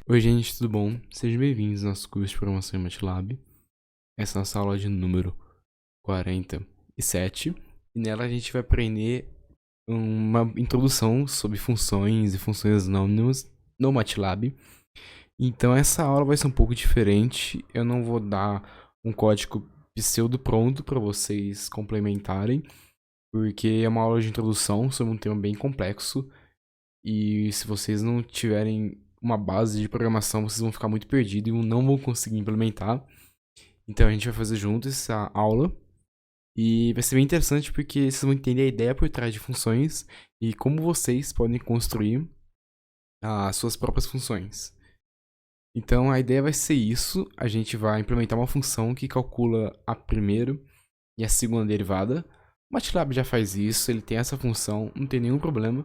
Oi, gente, tudo bom? Sejam bem-vindos ao nosso curso de programação em MATLAB. Essa é a nossa aula de número 47. E nela a gente vai aprender uma introdução sobre funções e funções anônimas no MATLAB. Então essa aula vai ser um pouco diferente. Eu não vou dar um código pseudo pronto para vocês complementarem, porque é uma aula de introdução sobre um tema bem complexo. E se vocês não tiverem uma base de programação, vocês vão ficar muito perdidos e não vão conseguir implementar. Então a gente vai fazer junto essa aula. E vai ser bem interessante porque vocês vão entender a ideia por trás de funções e como vocês podem construir as suas próprias funções. Então a ideia vai ser isso. A gente vai implementar uma função que calcula a primeira e a segunda derivada. O MATLAB já faz isso, ele tem essa função, não tem nenhum problema.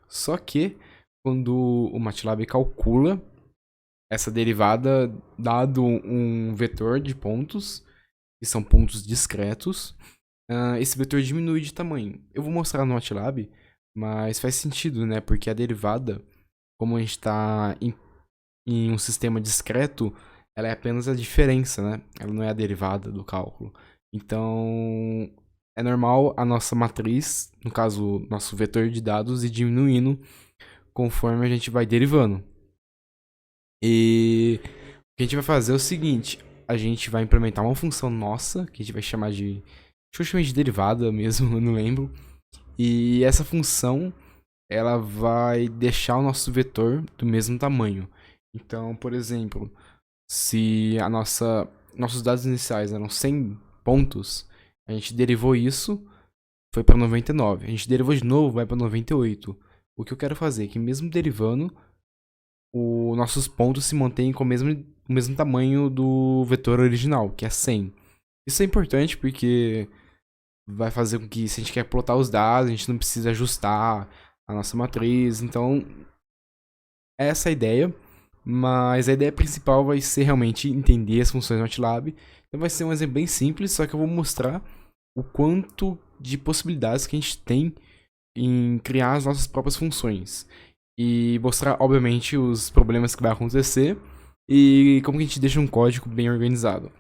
Só que quando o MATLAB calcula essa derivada dado um vetor de pontos, que são pontos discretos, esse vetor diminui de tamanho. Eu vou mostrar no MATLAB, mas faz sentido, né? Porque a derivada, como a gente está em um sistema discreto, ela é apenas a diferença, né? Ela não é a derivada do cálculo. Então, é normal a nossa matriz, no caso, nosso vetor de dados, ir diminuindo conforme a gente vai derivando. E o que a gente vai fazer é o seguinte: a gente vai implementar uma função nossa, que a gente vai chamar de. Acho que eu chamei de derivada mesmo, eu não lembro. E essa função, ela vai deixar o nosso vetor do mesmo tamanho. Então, por exemplo, se nossos dados iniciais eram 100 pontos, a gente derivou isso, foi para 99. A gente derivou de novo, vai para 98. O que eu quero fazer é que mesmo derivando, os nossos pontos se mantêm com o mesmo tamanho do vetor original, que é 100. Isso é importante porque vai fazer com que, se a gente quer plotar os dados, a gente não precisa ajustar a nossa matriz. Então, essa é a ideia. Mas a ideia principal vai ser realmente entender as funções do MATLAB. Então vai ser um exemplo bem simples, só que eu vou mostrar o quanto de possibilidades que a gente tem em criar as nossas próprias funções. E mostrar, obviamente, os problemas que vai acontecer e como que a gente deixa um código bem organizado.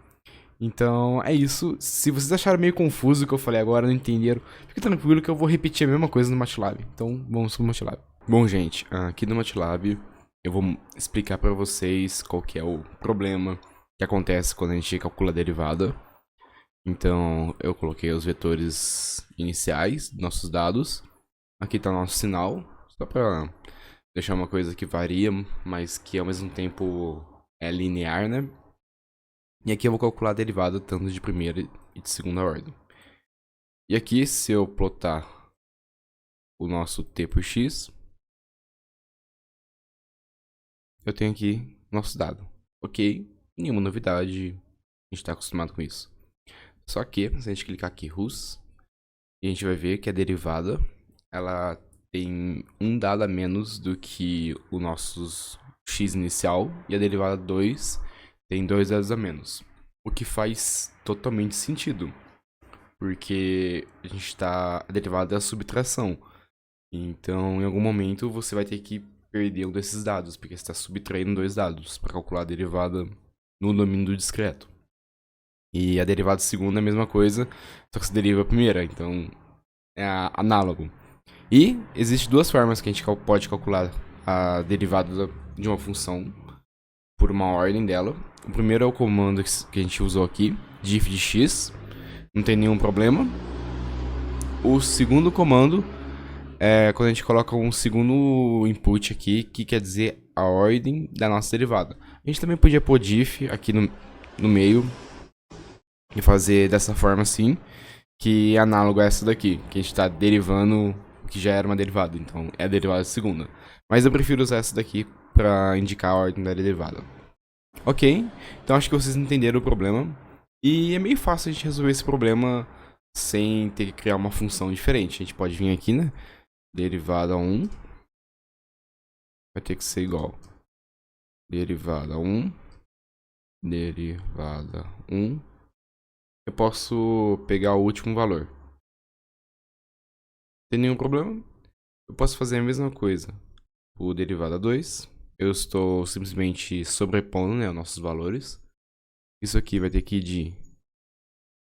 Então, é isso. Se vocês acharam meio confuso o que eu falei agora, não entenderam, fique tranquilo que eu vou repetir a mesma coisa no MATLAB. Então, vamos pro MATLAB. Bom, gente, aqui no MATLAB eu vou explicar para vocês qual que é o problema que acontece quando a gente calcula a derivada. Então, eu coloquei os vetores iniciais dos nossos dados. Aqui está o nosso sinal, só para deixar uma coisa que varia, mas que ao mesmo tempo é linear, né? E aqui eu vou calcular a derivada tanto de primeira e de segunda ordem. E aqui, se eu plotar o nosso t por x, eu tenho aqui nosso dado. Ok, nenhuma novidade, a gente está acostumado com isso. Só que, se a gente clicar aqui, RUS, a gente vai ver que a derivada, ela tem um dado a menos do que o nosso x inicial, e a derivada 2 tem 2 dados a menos. O que faz totalmente sentido, porque a derivada é a subtração. Então, em algum momento, você vai ter que perder um desses dados, porque você está subtraindo 2 dados para calcular a derivada no domínio do discreto. E a derivada segunda é a mesma coisa, só que se deriva a primeira, então é análogo. E existem duas formas que a gente pode calcular a derivada de uma função por uma ordem dela. O primeiro é o comando que a gente usou aqui, diff de x, não tem nenhum problema. O segundo comando é quando a gente coloca um segundo input aqui, que quer dizer a ordem da nossa derivada. A gente também podia pôr diff aqui no meio e fazer dessa forma assim, que é análogo a essa daqui, que a gente está derivando o que já era uma derivada, então é a derivada segunda. Mas eu prefiro usar essa daqui para indicar a ordem da derivada. Ok, então acho que vocês entenderam o problema. E é meio fácil a gente resolver esse problema sem ter que criar uma função diferente. A gente pode vir aqui, né? Derivada 1 vai ter que ser igual. Derivada 1. Derivada 1. Eu posso pegar o último valor. Não tem nenhum problema. Eu posso fazer a mesma coisa. O derivada 2. eu estou simplesmente sobrepondo, né, os nossos valores. Isso aqui vai ter que ir de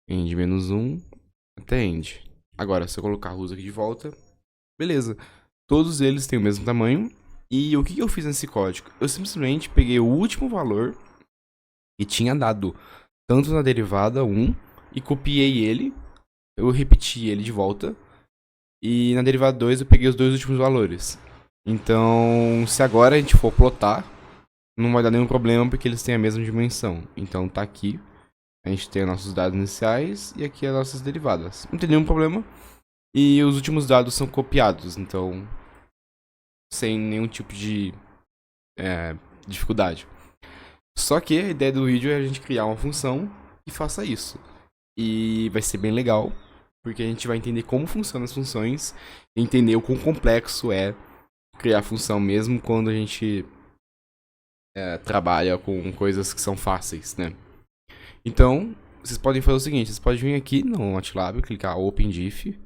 end-1 até end. Agora, se eu colocar a aqui de volta, beleza. Todos eles têm o mesmo tamanho. E o que eu fiz nesse código? Eu simplesmente peguei o último valor que tinha dado tanto na derivada 1 e copiei ele. Eu repeti ele de volta. E na derivada 2 eu peguei os dois últimos valores. Então, se agora a gente for plotar, não vai dar nenhum problema porque eles têm a mesma dimensão. Então tá aqui. A gente tem os nossos dados iniciais e aqui as nossas derivadas. Não tem nenhum problema. E os últimos dados são copiados, então sem nenhum tipo de dificuldade. Só que a ideia do vídeo é a gente criar uma função que faça isso. E vai ser bem legal, porque a gente vai entender como funcionam as funções, entender o quão complexo é criar função mesmo quando a gente trabalha com coisas que são fáceis, né? Então, vocês podem fazer o seguinte, vocês podem vir aqui no MATLAB, clicar OpenDiff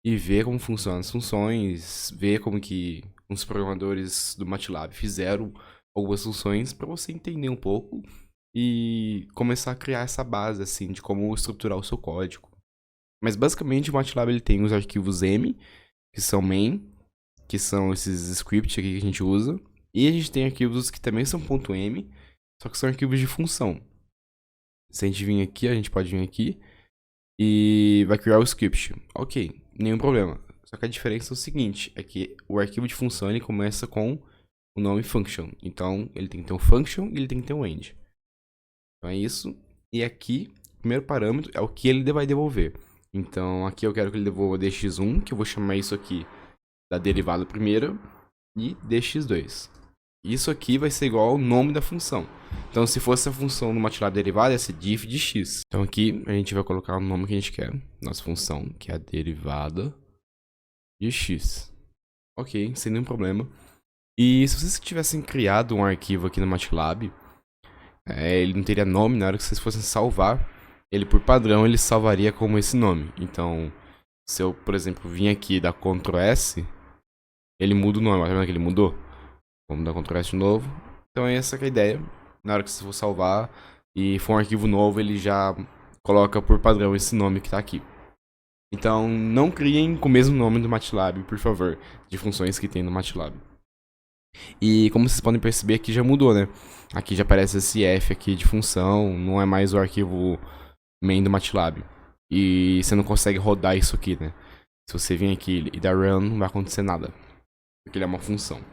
e ver como funcionam as funções, ver como que os programadores do MATLAB fizeram algumas funções para você entender um pouco e começar a criar essa base assim de como estruturar o seu código. Mas basicamente o MATLAB ele tem os arquivos M, que são main, que são esses scripts aqui que a gente usa, e a gente tem arquivos que também são .m, só que são arquivos de função. Se a gente vir aqui, a gente pode vir aqui e vai criar o script. Ok, nenhum problema. Só que a diferença é o seguinte, é que o arquivo de função ele começa com o nome function. Então, ele tem que ter um function e ele tem que ter um end. Então é isso. E aqui, o primeiro parâmetro é o que ele vai devolver. Então, aqui eu quero que ele devolva dx1, que eu vou chamar isso aqui da derivada primeira, e dx2. Isso aqui vai ser igual ao nome da função. Então, se fosse a função no MATLAB derivada, ia ser diff de x. Então, aqui a gente vai colocar o nome que a gente quer. Nossa função, que é a derivada de x. Ok, sem nenhum problema. E se vocês tivessem criado um arquivo aqui no MATLAB, ele não teria nome. Na hora que vocês fossem salvar, ele por padrão, ele salvaria como esse nome. Então, se eu, por exemplo, vim aqui e dar Ctrl S, ele muda o nome. Tá vendo que ele mudou? Vamos dar Ctrl S de novo. Então, essa que é a ideia. Na hora que você for salvar e for um arquivo novo, ele já coloca por padrão esse nome que tá aqui. Então, não criem com o mesmo nome do MATLAB, por favor, de funções que tem no MATLAB. E como vocês podem perceber, aqui já mudou, né? Aqui já aparece esse F aqui de função, não é mais o arquivo main do MATLAB. E você não consegue rodar isso aqui, né? Se você vir aqui e dar run, não vai acontecer nada, porque ele é uma função.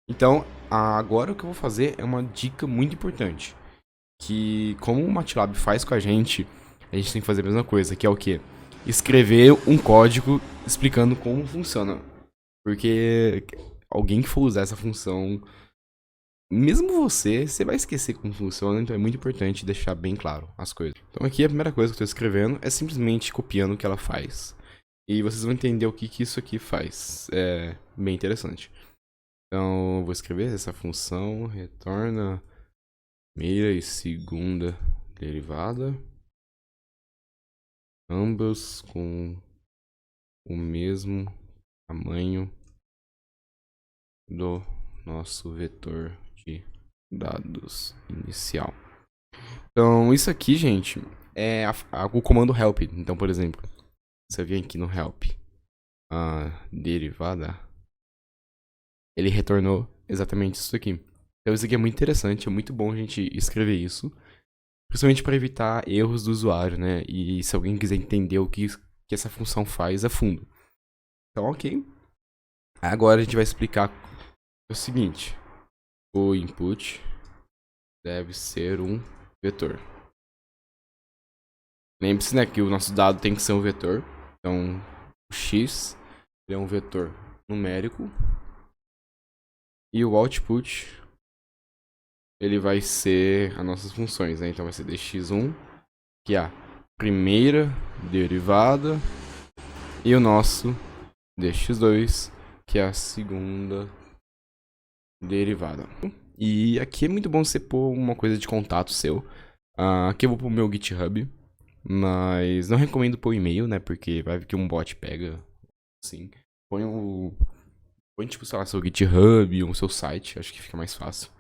Então, agora o que eu vou fazer é uma dica muito importante. Que como o MATLAB faz com a gente tem que fazer a mesma coisa, que é o quê? Escrever um código explicando como funciona. Porque alguém que for usar essa função, mesmo você vai esquecer como funciona, então é muito importante deixar bem claro as coisas. Então aqui a primeira coisa que eu estou escrevendo é simplesmente copiando o que ela faz. E vocês vão entender o que isso aqui faz. É bem interessante. Então, eu vou escrever essa função retorna primeira e segunda derivada, ambas com o mesmo tamanho do nosso vetor de dados inicial. Então, isso aqui, gente, é o comando help. Então, por exemplo, se eu vier aqui no help, a derivada, ele retornou exatamente isso aqui. Então isso aqui é muito interessante, é muito bom a gente escrever isso. Principalmente para evitar erros do usuário, né? E se alguém quiser entender o que essa função faz a fundo. Então, ok. Agora a gente vai explicar o seguinte. O input deve ser um vetor. Lembre-se, né, que o nosso dado tem que ser um vetor. Então, o x é um vetor numérico. E o output, ele vai ser as nossas funções, né? Então vai ser dx1, que é a primeira derivada, e o nosso dx2, que é a segunda derivada. E aqui é muito bom você pôr uma coisa de contato seu. Aqui eu vou pôr o meu GitHub, mas não recomendo pôr e-mail, né? Porque vai que um bot pega, assim. Põe o põe, tipo, sei lá, seu GitHub ou seu site, acho que fica mais fácil.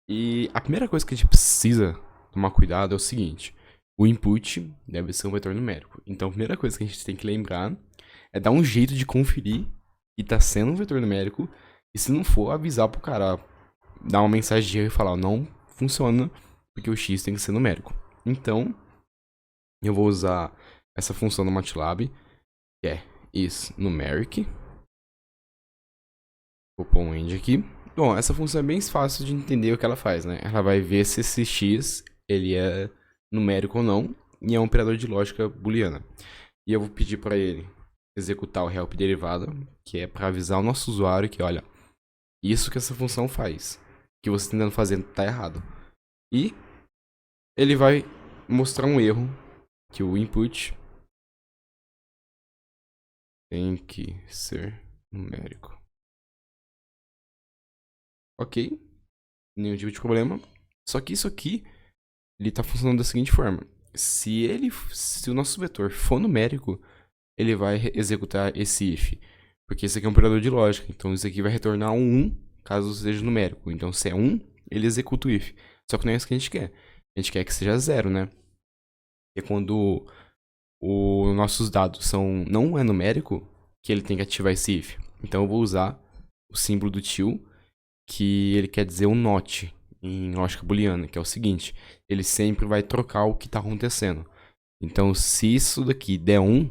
E a primeira coisa que a gente precisa tomar cuidado é o seguinte: o input deve ser um vetor numérico. Então a primeira coisa que a gente tem que lembrar é dar um jeito de conferir que tá sendo um vetor numérico. E se não for, avisar pro cara, dar uma mensagem de erro e falar, não funciona, porque o x tem que ser numérico. Então, eu vou usar essa função no MATLAB, que é isNumeric. Vou pôr um end aqui. Bom, essa função é bem fácil de entender o que ela faz, né? Ela vai ver se esse x ele é numérico ou não, e é um operador de lógica booleana. E eu vou pedir para ele executar o help derivada, que é para avisar o nosso usuário que, olha, isso que essa função faz, que você está tentando fazer está errado. E ele vai mostrar um erro, que o input tem que ser numérico. Ok, nenhum tipo de problema. Só que isso aqui, ele está funcionando da seguinte forma. Se o nosso vetor for numérico, ele vai executar esse if. Porque esse aqui é um operador de lógica. Então isso aqui vai retornar um 1 caso seja numérico. Então se é 1, ele executa o if. Só que não é isso que a gente quer. A gente quer que seja 0, né? E quando os nossos dados não é numérico, que ele tem que ativar esse if. Então eu vou usar o símbolo do til, que ele quer dizer o not em lógica booleana, que é o seguinte: ele sempre vai trocar o que está acontecendo. Então se isso daqui der 1,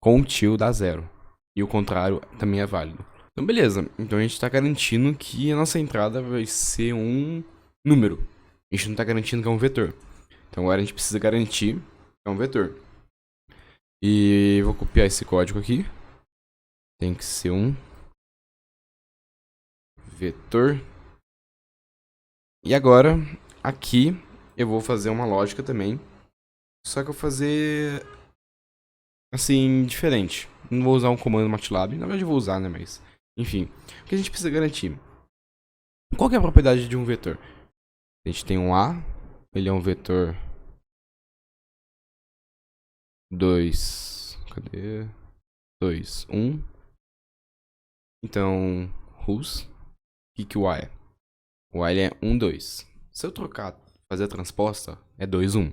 com o til dá 0. E o contrário também é válido. Então beleza, então a gente está garantindo que a nossa entrada vai ser um número. A gente não está garantindo que é um vetor. Então agora a gente precisa garantir que é um vetor. E vou copiar esse código aqui. Tem que ser um vetor. E agora, aqui, eu vou fazer uma lógica também. Só que eu vou fazer assim, diferente. Não vou usar um comando MATLAB. Na verdade eu vou usar, né, mas... Enfim, o que a gente precisa garantir? Qual que é a propriedade de um vetor? A gente tem um A, ele é um vetor 2, cadê? 2, 1. Então, whos, o que o A é? O A ele é 1, 2. Se eu trocar, fazer a transposta, é 2, 1.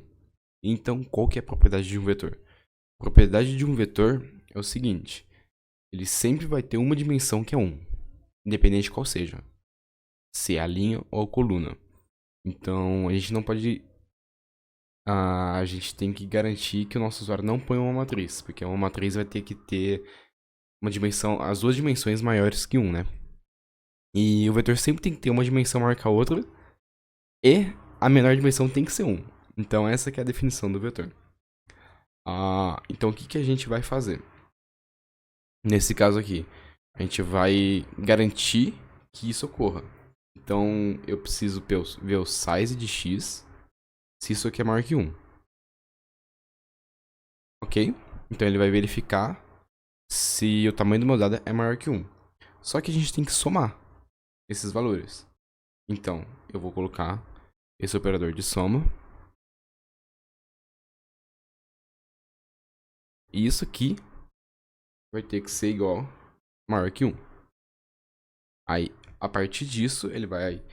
Então, qual que é a propriedade de um vetor? A propriedade de um vetor é o seguinte: ele sempre vai ter uma dimensão que é 1, independente de qual seja, se é a linha ou a coluna. Então, a gente não pode... a gente tem que garantir que o nosso usuário não ponha uma matriz, porque uma matriz vai ter que ter uma dimensão, as duas dimensões maiores que 1, né? E o vetor sempre tem que ter uma dimensão maior que a outra, e a menor dimensão tem que ser 1. Então essa que é a definição do vetor. Então o que a gente vai fazer? Nesse caso aqui, a gente vai garantir que isso ocorra. Então eu preciso ver o size de x, se isso aqui é maior que 1. Ok? Então ele vai verificar se o tamanho do meu dado é maior que 1. Só que a gente tem que somar esses valores. Então, eu vou colocar esse operador de soma. E isso aqui vai ter que ser igual maior que 1. Aí, a partir disso, ele vai...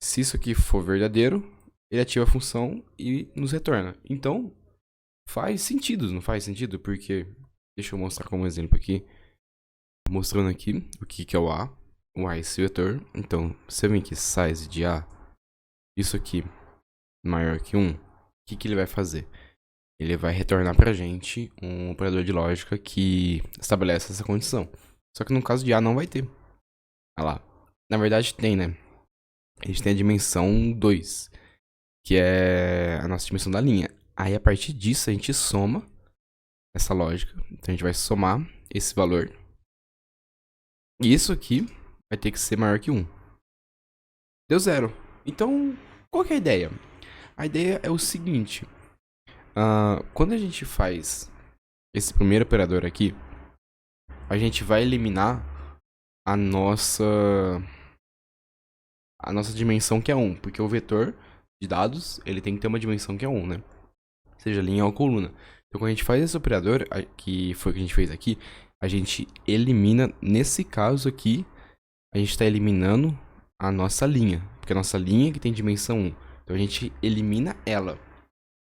Se isso aqui for verdadeiro, ele ativa a função e nos retorna. Então, faz sentido, não faz sentido? Porque, deixa eu mostrar como exemplo aqui. Mostrando aqui o que é o A. O A é esse vetor. Então, você vem aqui, size de A. Isso aqui maior que 1. O que ele vai fazer? Ele vai retornar pra gente um operador de lógica que estabelece essa condição. Só que no caso de A não vai ter. Olha lá. Na verdade tem, né? A gente tem a dimensão 2, que é a nossa dimensão da linha. Aí a partir disso a gente soma essa lógica. Então a gente vai somar esse valor. E isso aqui vai ter que ser maior que 1. Deu 0. Então, qual que é a ideia? A ideia é o seguinte. Quando a gente faz esse primeiro operador aqui, a gente vai eliminar a nossa dimensão que é 1, porque o vetor de dados, ele tem que ter uma dimensão que é 1, né? Seja linha ou coluna. Então quando a gente faz esse operador, que foi o que a gente fez aqui, a gente elimina, nesse caso aqui, a gente está eliminando a nossa linha. Porque a nossa linha que tem dimensão 1. Então a gente elimina ela.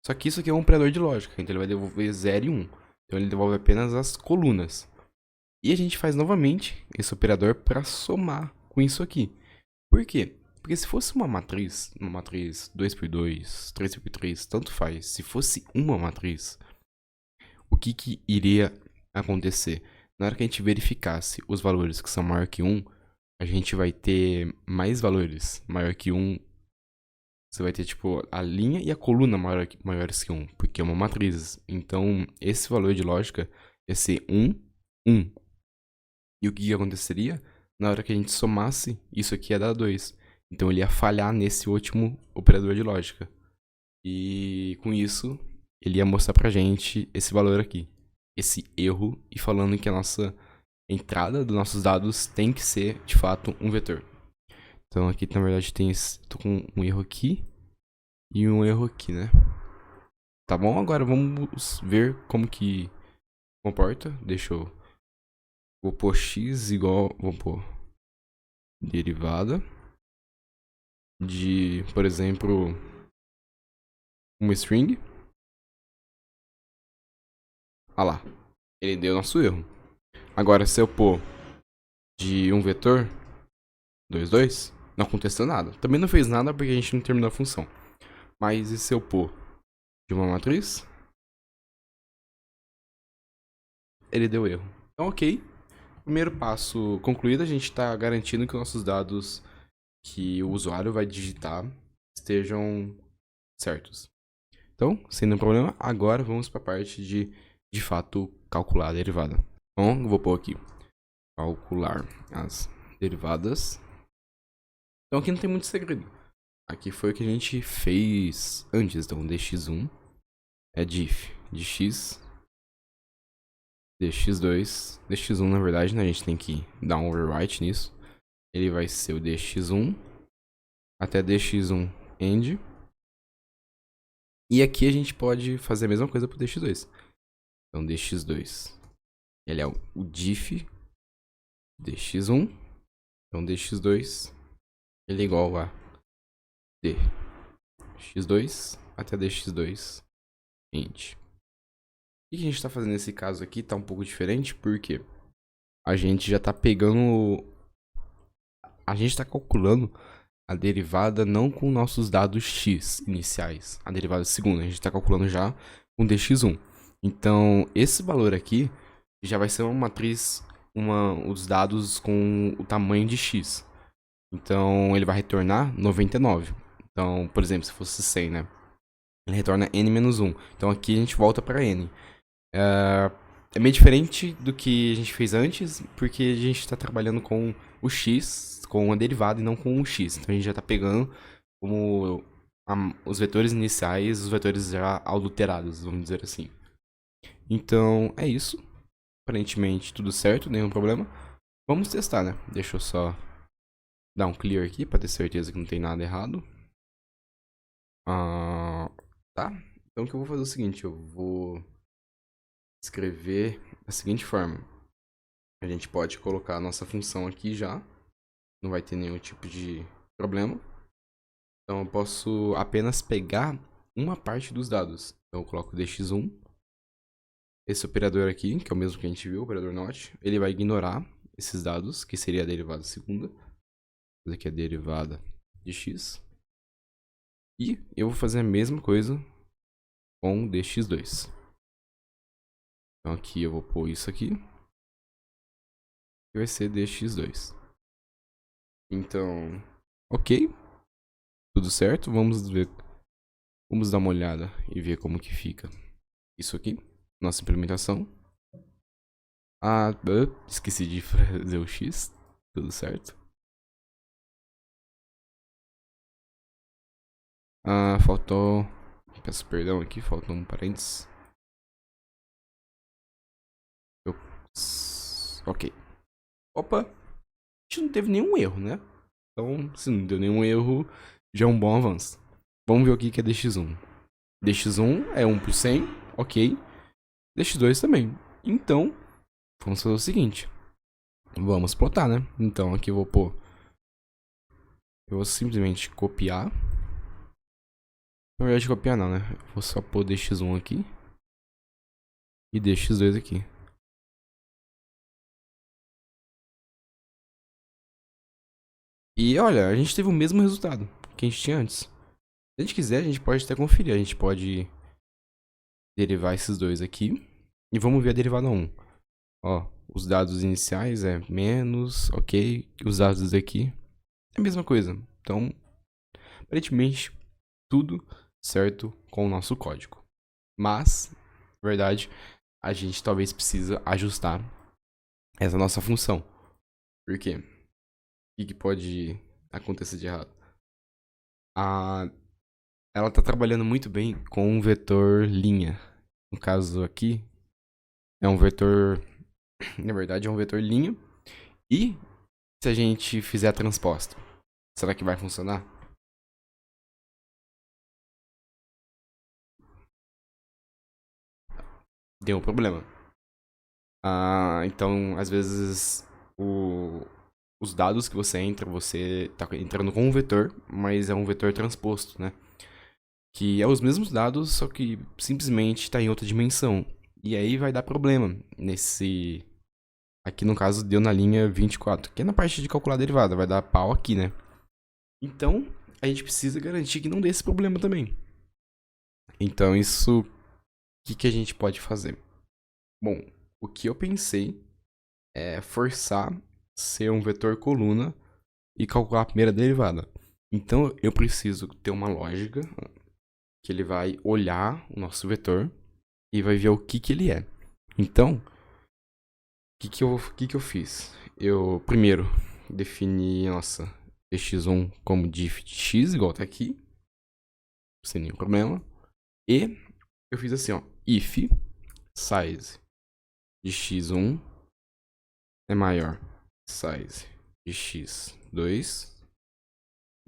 Só que isso aqui é um operador de lógica. Então ele vai devolver 0 e 1. Então ele devolve apenas as colunas. E a gente faz novamente esse operador para somar com isso aqui. Por quê? Porque se fosse uma matriz 2x2, 3x3, tanto faz. Se fosse uma matriz, o que iria acontecer? Na hora que a gente verificasse os valores que são maior que 1, a gente vai ter mais valores maior que 1. Você vai ter, tipo, a linha e a coluna maiores que 1, porque é uma matriz. Então, esse valor de lógica ia ser 1, 1. E o que aconteceria? Na hora que a gente somasse, isso aqui ia dar 2. Então, ele ia falhar nesse último operador de lógica. E com isso, ele ia mostrar pra gente esse valor aqui. Esse erro, e falando que a nossa entrada dos nossos dados tem que ser, de fato, um vetor. Então aqui, na verdade, tô com um erro aqui e um erro aqui, né? Tá bom? Agora vamos ver como que comporta. Vou pôr x igual, vou pôr derivada de, por exemplo, uma string. Ah lá, ele deu nosso erro. Agora, se eu pôr de um vetor, 2, 2, não aconteceu nada. Também não fez nada porque a gente não terminou a função. Mas e se eu pôr de uma matriz? Ele deu erro. Então, ok. Primeiro passo concluído, a gente está garantindo que nossos dados que o usuário vai digitar estejam certos. Então, sem nenhum problema, agora vamos para a parte de fato, calcular a derivada. Então, eu vou pôr aqui, calcular as derivadas. Então, aqui não tem muito segredo. Aqui foi o que a gente fez antes. Então, dx1 é diff de x, dx2, dx1 na verdade, né, a gente tem que dar um overwrite nisso. Ele vai ser o dx1 até dx1 end. E aqui a gente pode fazer a mesma coisa pro dx2. Então, dx2, ele é o diff dx1. Então, dx2, ele é igual a dx2 até dx2 end. O que a gente está fazendo nesse caso aqui tá um pouco diferente, porque a gente já tá pegando... A gente está calculando a derivada não com nossos dados x iniciais, a derivada segunda. A gente está calculando já com dx1. Então, esse valor aqui já vai ser uma matriz, os dados com o tamanho de x. Então, ele vai retornar 99. Então, por exemplo, se fosse 100, né? Ele retorna n-1. Então, aqui a gente volta para n. É meio diferente do que a gente fez antes, porque a gente está trabalhando com o x, com a derivada e não com o x. Então a gente já está pegando como os vetores iniciais, os vetores já adulterados, vamos dizer assim. Então é isso. Aparentemente tudo certo, nenhum problema. Vamos testar, né? Deixa eu só dar um clear aqui para ter certeza que não tem nada errado. Tá? Então o que eu vou fazer é o seguinte, eu vou escrever da seguinte forma. A gente pode colocar a nossa função aqui já. Não vai ter nenhum tipo de problema. Então eu posso apenas pegar uma parte dos dados. Então eu coloco dx1. Esse operador aqui, que é o mesmo que a gente viu, o operador not, ele vai ignorar esses dados, que seria a derivada segunda. Essa aqui é a derivada de x. E eu vou fazer a mesma coisa com dx2. Então aqui eu vou pôr isso aqui. Que vai ser dx2. Então, ok. Tudo certo. Vamos ver. Vamos dar uma olhada e ver como que fica isso aqui. Nossa implementação. Esqueci de fazer o x. Tudo certo. Faltou... Peço perdão aqui, faltou um parênteses. Ok. Opa. A gente não teve nenhum erro, né? Então, se não deu nenhum erro, já é um bom avanço. Vamos ver o que é dx1. dx1 é 1 por 100, ok. dx2 também. Então, vamos fazer o seguinte. Vamos plotar, né? Então aqui eu vou pôr. Eu vou simplesmente copiar. Na verdade, copiar não, né? Eu vou só pôr dx1 aqui. E dx2 aqui. E olha, a gente teve o mesmo resultado que a gente tinha antes. Se a gente quiser, a gente pode até conferir. A gente pode derivar esses dois aqui. E vamos ver a derivada 1. Ó, os dados iniciais é menos, ok. Os dados aqui é a mesma coisa. Então, aparentemente, tudo certo com o nosso código. Mas, na verdade, a gente talvez precisa ajustar essa nossa função. Por quê? O que pode acontecer de errado? Ela está trabalhando muito bem com um vetor linha. No caso aqui, é um vetor... Na verdade, é um vetor linha. E se a gente fizer a transposta, será que vai funcionar? Deu um problema. Então, às vezes, os dados que você entra, você tá entrando com um vetor, mas é um vetor transposto, né? Que é os mesmos dados, só que simplesmente está em outra dimensão. E aí vai dar problema nesse... Aqui no caso deu na linha 24, que é na parte de calcular a derivada, vai dar pau aqui, né? Então, a gente precisa garantir que não dê esse problema também. Então, isso... O que a gente pode fazer? Bom, o que eu pensei é forçar ser um vetor coluna e calcular a primeira derivada. Então, eu preciso ter uma lógica que ele vai olhar o nosso vetor e vai ver o que ele é. Então, o que eu fiz? Eu, primeiro, defini, nossa, x1 como diff de x, igual tá aqui, sem nenhum problema. E eu fiz assim, ó, if size de x1 é maior size de x2,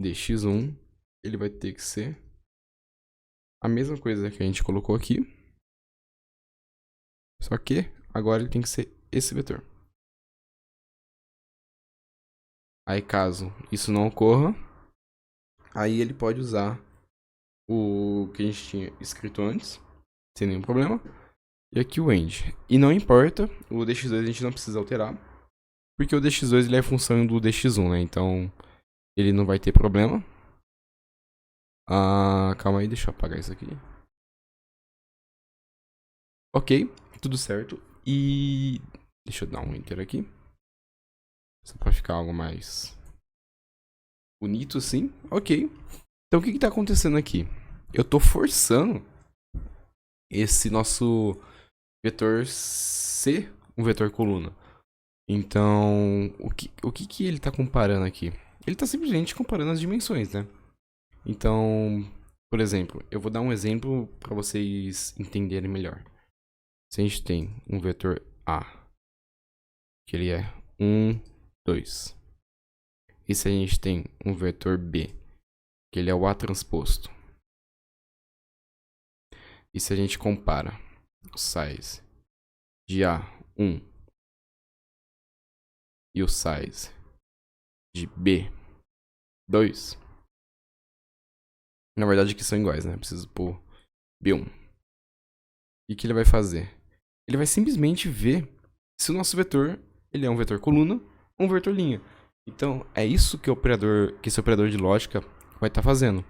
dx1, ele vai ter que ser a mesma coisa que a gente colocou aqui, só que agora ele tem que ser esse vetor. Aí caso isso não ocorra, aí ele pode usar o que a gente tinha escrito antes, sem nenhum problema, e aqui o end. E não importa, o dx2 a gente não precisa alterar, porque o dx2 ele é função do dx1, né? Então ele não vai ter problema. Calma aí, deixa eu apagar isso aqui. Ok, tudo certo. E deixa eu dar um enter aqui. Só pra ficar algo mais bonito, sim. Ok. Então o que tá acontecendo aqui? Eu tô forçando esse nosso vetor ser um vetor coluna. Então, o que ele tá comparando aqui? Ele tá simplesmente comparando as dimensões, né? Então, por exemplo, eu vou dar um exemplo para vocês entenderem melhor. Se a gente tem um vetor A, que ele é 1, 2. E se a gente tem um vetor B, que ele é o A transposto. E se a gente compara o size de A1 e o size de B2, na verdade aqui são iguais, né? Preciso pôr B1. E o que ele vai fazer? Ele vai simplesmente ver se o nosso vetor ele é um vetor coluna ou um vetor linha. Então, é isso que esse operador de lógica vai estar fazendo.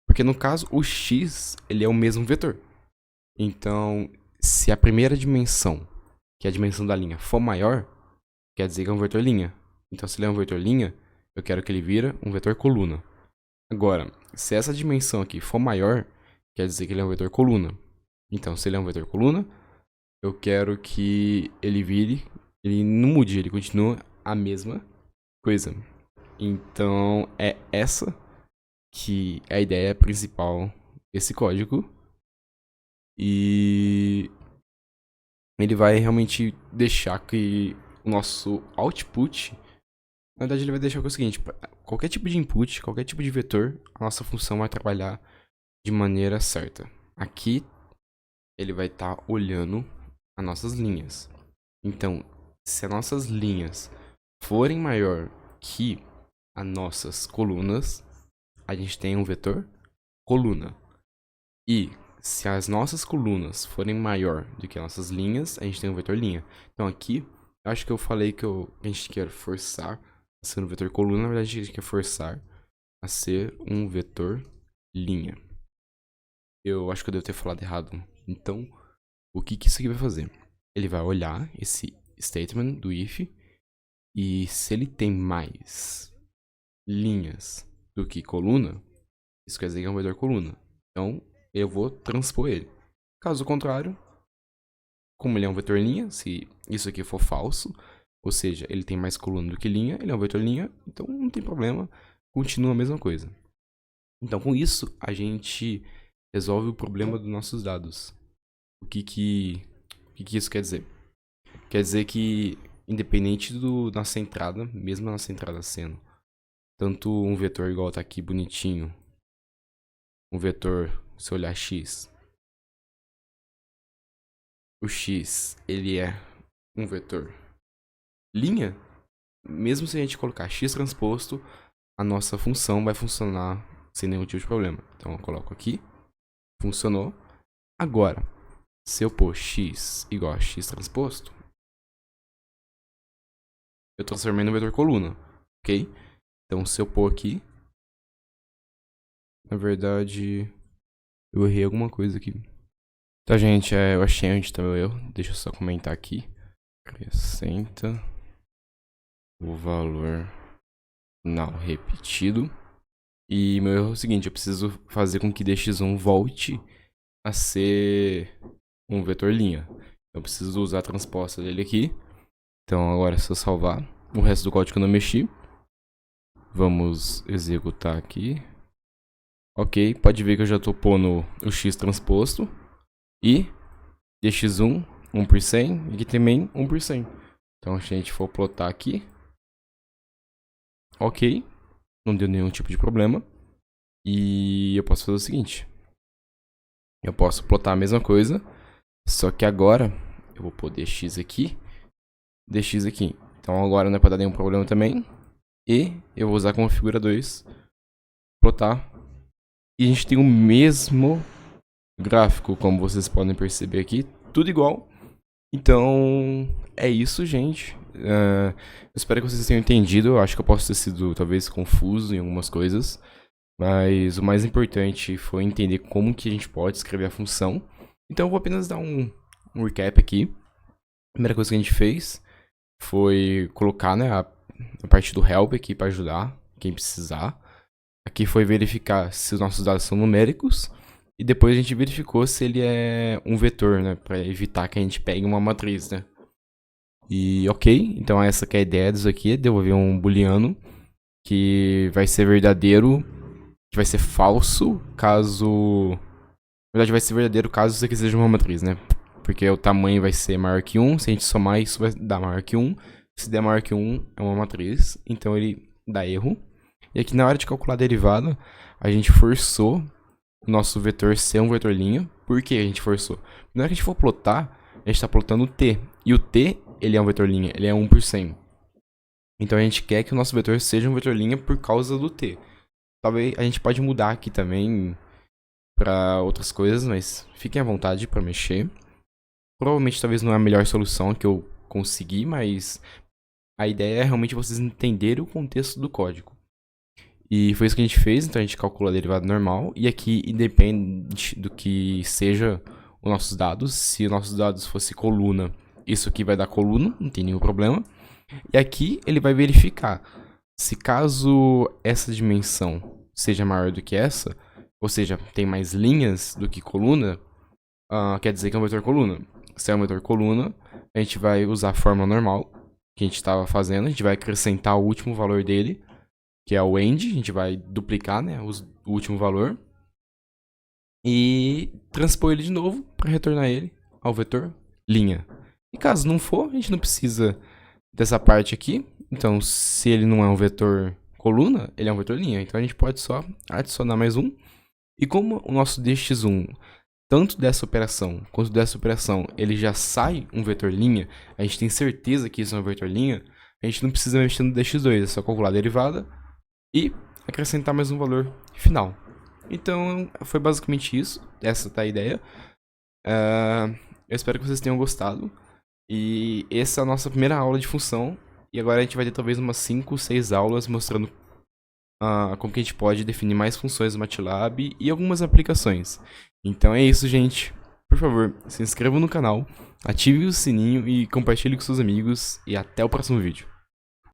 Porque no caso, o x ele é o mesmo vetor. Então, se a primeira dimensão, que é a dimensão da linha, for maior, quer dizer que é um vetor linha. Então, se ele é um vetor linha, eu quero que ele vira um vetor coluna. Agora, se essa dimensão aqui for maior, quer dizer que ele é um vetor coluna. Então, se ele é um vetor coluna, eu quero que ele não mude, ele continue a mesma coisa. Então, é essa que é a ideia principal desse código. E ele vai realmente deixar que o nosso output, na verdade ele vai deixar que é o seguinte, qualquer tipo de input, qualquer tipo de vetor, a nossa função vai trabalhar de maneira certa. Aqui ele vai estar olhando as nossas linhas. Então, se as nossas linhas forem maior que as nossas colunas, a gente tem um vetor coluna. E se as nossas colunas forem maior do que as nossas linhas, a gente tem um vetor linha. Então aqui, eu acho que eu falei que a gente quer forçar a ser um vetor coluna, na verdade a gente quer forçar a ser um vetor linha. Eu acho que eu devo ter falado errado. Então, o que isso aqui vai fazer? Ele vai olhar esse statement do if, e se ele tem mais linhas do que coluna, isso quer dizer que é um vetor coluna. Então, eu vou transpor ele. Caso contrário, como ele é um vetor linha, se isso aqui for falso, ou seja, ele tem mais coluna do que linha, ele é um vetor linha, então não tem problema, continua a mesma coisa. Então, com isso, a gente resolve o problema dos nossos dados. O que isso quer dizer? Quer dizer que, independente da nossa entrada, mesmo a nossa entrada sendo tanto um vetor igual tá aqui bonitinho, um vetor, se eu olhar x, o x, ele é um vetor linha, mesmo se a gente colocar x transposto, a nossa função vai funcionar sem nenhum tipo de problema. Então eu coloco aqui, funcionou. Agora, se eu pôr x igual a x transposto, eu transformei no vetor coluna, ok? Então se eu pôr aqui, na verdade, eu errei alguma coisa aqui. Tá, gente, eu achei onde tá meu erro. Deixa eu só comentar aqui. Acrescenta o valor não repetido. E meu erro é o seguinte, eu preciso fazer com que dx1 volte a ser um vetor linha. Eu preciso usar a transposta dele aqui. Então agora se eu salvar, o resto do código eu não mexi. Vamos executar aqui. Ok, pode ver que eu já tô pondo o x transposto. E dx1, 1 por 100, e aqui também 1 por 100. Então se a gente for plotar aqui, ok, não deu nenhum tipo de problema. E eu posso fazer o seguinte, eu posso plotar a mesma coisa, só que agora eu vou pôr dx aqui, dx aqui. Então agora não é para dar nenhum problema também. E eu vou usar como figura 2, plotar. E a gente tem o mesmo gráfico, como vocês podem perceber aqui, tudo igual. Então, é isso, gente. Eu espero que vocês tenham entendido. Eu acho que eu posso ter sido, talvez, confuso em algumas coisas. Mas o mais importante foi entender como que a gente pode escrever a função. Então, eu vou apenas dar um recap aqui. A primeira coisa que a gente fez foi colocar, né, a parte do help aqui para ajudar quem precisar. Aqui foi verificar se os nossos dados são numéricos. E depois a gente verificou se ele é um vetor, né? Para evitar que a gente pegue uma matriz, né? E ok, então essa que é a ideia disso aqui, devolver um booleano que vai ser verdadeiro, que vai ser falso caso... Na verdade vai ser verdadeiro caso isso aqui seja uma matriz, né? Porque o tamanho vai ser maior que 1, se a gente somar isso vai dar maior que 1. Se der maior que 1 é uma matriz, então ele dá erro. E aqui na hora de calcular a derivada, a gente forçou o nosso vetor ser um vetor linha. Por que a gente forçou? Na hora que a gente for plotar, a gente está plotando o t. E o t, ele é um vetor linha, ele é 1 por 100. Então a gente quer que o nosso vetor seja um vetor linha por causa do t. Talvez a gente pode mudar aqui também para outras coisas, mas fiquem à vontade para mexer. Provavelmente talvez não é a melhor solução que eu consegui, mas a ideia é realmente vocês entenderem o contexto do código. E foi isso que a gente fez, então a gente calcula a derivada normal. E aqui, independente do que seja os nossos dados, se os nossos dados fosse coluna, isso aqui vai dar coluna, não tem nenhum problema. E aqui ele vai verificar se caso essa dimensão seja maior do que essa, ou seja, tem mais linhas do que coluna, quer dizer que é um vetor coluna. Se é um vetor coluna, a gente vai usar a fórmula normal que a gente estava fazendo, a gente vai acrescentar o último valor dele, que é o end, a gente vai duplicar, né, o último valor e transpor ele de novo para retornar ele ao vetor linha. E caso não for, a gente não precisa dessa parte aqui. Então, se ele não é um vetor coluna, ele é um vetor linha. Então, a gente pode só adicionar mais um. E como o nosso dx1, tanto dessa operação quanto dessa operação, ele já sai um vetor linha, a gente tem certeza que isso é um vetor linha, a gente não precisa mexer no dx2, é só calcular a derivada e acrescentar mais um valor final. Então, foi basicamente isso. Essa tá a ideia. Eu espero que vocês tenham gostado. E essa é a nossa primeira aula de função. E agora a gente vai ter talvez umas 5, 6 aulas mostrando como que a gente pode definir mais funções no MATLAB e algumas aplicações. Então é isso, gente. Por favor, se inscrevam no canal, ative o sininho e compartilhe com seus amigos. E até o próximo vídeo.